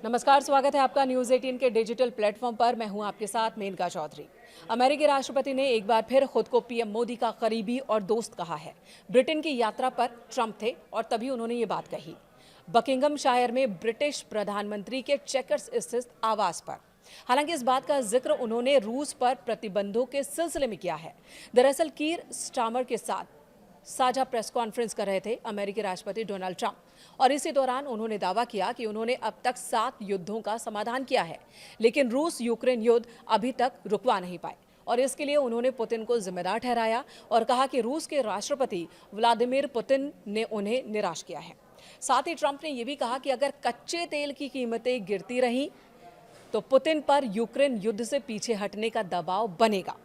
नमस्कार, स्वागत है आपका न्यूज 18 के डिजिटल प्लेटफॉर्म पर। मैं हूं आपके साथ मेनका चौधरी। अमेरिकी राष्ट्रपति ने एक बार फिर खुद को पीएम मोदी का करीबी और दोस्त कहा है। ब्रिटेन की यात्रा पर ट्रंप थे और तभी उन्होंने ये बात कही बकिंघम शायर में ब्रिटिश प्रधानमंत्री के चेकर्स स्थित आवास पर। हालांकि इस बात का जिक्र उन्होंने रूस पर प्रतिबंधों के सिलसिले में किया है। दरअसल कीर स्टारमर के साथ साझा प्रेस कॉन्फ्रेंस कर रहे थे अमेरिकी राष्ट्रपति डोनाल्ड ट्रंप और इसी दौरान उन्होंने दावा किया कि उन्होंने अब तक 7 युद्धों का समाधान किया है, लेकिन रूस यूक्रेन युद्ध अभी तक रुकवा नहीं पाए और इसके लिए उन्होंने पुतिन को जिम्मेदार ठहराया और कहा कि रूस के राष्ट्रपति व्लादिमीर पुतिन ने उन्हें निराश किया है। साथ ही ट्रंप ने यह भी कहा कि अगर कच्चे तेल की कीमतें गिरती रहीं तो पुतिन पर यूक्रेन युद्ध से पीछे हटने का दबाव बनेगा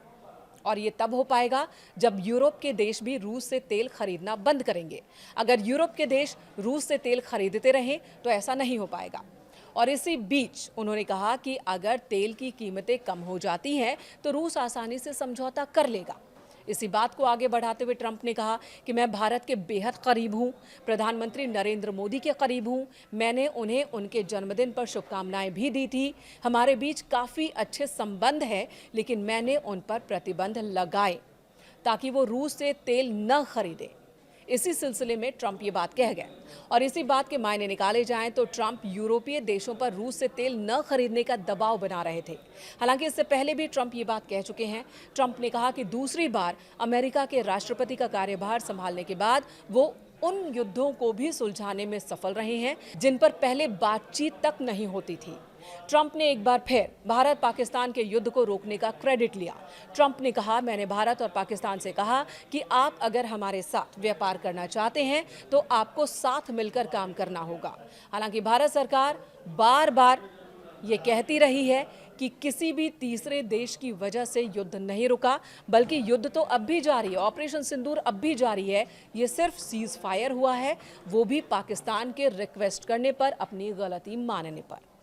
और ये तब हो पाएगा जब यूरोप के देश भी रूस से तेल खरीदना बंद करेंगे। अगर यूरोप के देश रूस से तेल खरीदते रहें तो ऐसा नहीं हो पाएगा। और इसी बीच उन्होंने कहा कि अगर तेल की कीमतें कम हो जाती हैं तो रूस आसानी से समझौता कर लेगा। इसी बात को आगे बढ़ाते हुए ट्रंप ने कहा कि मैं भारत के बेहद करीब हूं, प्रधानमंत्री नरेंद्र मोदी के करीब हूं। मैंने उन्हें उनके जन्मदिन पर शुभकामनाएं भी दी थी। हमारे बीच काफ़ी अच्छे संबंध हैं, लेकिन मैंने उन पर प्रतिबंध लगाए ताकि वो रूस से तेल न खरीदे। इसी सिलसिले में ट्रंप ये बात कह गए और इसी बात के मायने निकाले जाएं तो ट्रंप यूरोपीय देशों पर रूस से तेल न खरीदने का दबाव बना रहे थे। हालांकि इससे पहले भी ट्रंप ये बात कह चुके हैं। ट्रंप ने कहा कि दूसरी बार अमेरिका के राष्ट्रपति का कार्यभार संभालने के बाद वो उन युद्धों को भी सुलझाने में सफल रहे हैं जिन पर पहले बातचीत तक नहीं होती थी। ट्रंप ने एक बार फिर भारत पाकिस्तान के युद्ध को रोकने का क्रेडिट लिया। ट्रंप ने कहा, मैंने भारत और पाकिस्तान से कहा कि आप अगर हमारे साथ व्यापार करना चाहते हैं तो आपको साथ मिलकर काम करना होगा। हालांकि भारत सरकार बार बार ये कहती रही है कि किसी भी तीसरे देश की वजह से युद्ध नहीं रुका, बल्कि युद्ध तो अब भी जारी है, ऑपरेशन सिंदूर अब भी जारी है। ये सिर्फ सीज फायर हुआ है, वो भी पाकिस्तान के रिक्वेस्ट करने पर, अपनी गलती मानने पर।